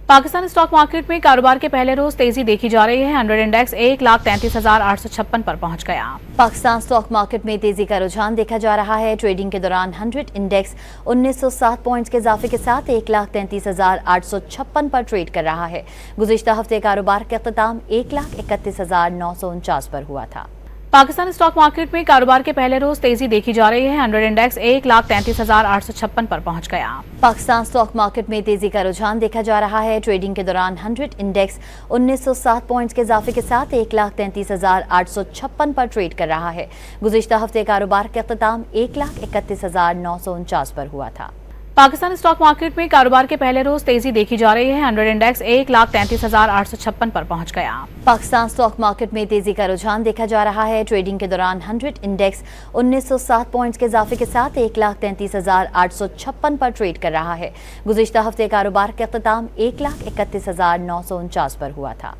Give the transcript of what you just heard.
Pakistani stock market में कारोबार के पहले रोज तेजी देखी जा रही है। 100 इंडेक्स 1,33,856 पर पहुंच गया। पाकिस्तान स्टॉक मार्केट में तेजी का रुझान देखा जा रहा है। ट्रेडिंग के दौरान 100 इंडेक्स 1907 पॉइंट्स के इजाफे के साथ 1,33,856 पर ट्रेड कर रहा है। गुज़िश्ता हफ्ते कारोबार का इख्तिताम 1,31,949 पर हुआ था। पाकिस्तानी स्टॉक मार्केट में कारोबार के पहले रोज तेजी देखी जा रही है। 100 इंडेक्स 1,33,856 पर पहुंच गया। पाकिस्तान स्टॉक मार्केट में तेजी का रुझान देखा जा रहा है। ट्रेडिंग के दौरान 100 इंडेक्स 1907 पॉइंट्स के इजाफे के साथ 1,33,856 पर ट्रेड कर रहा है। गुज़िश्ता हफ्ते कारोबार का इख्तिताम 1,31,949 पर हुआ था। पाकिस्तानी स्टॉक मार्केट में कारोबार के पहले रोज तेजी देखी जा रही है। 100 इंडेक्स 1,33,856 पर पहुंच गया। पाकिस्तान स्टॉक मार्केट में तेजी का रुझान देखा जा रहा है। ट्रेडिंग के दौरान 100 इंडेक्स 1907 पॉइंट्स के इजाफे के साथ 1,33,856 पर ट्रेड कर रहा है। गुज़िश्ता हफ्ते कारोबार का इख्तिताम 1,31,949 पर हुआ था।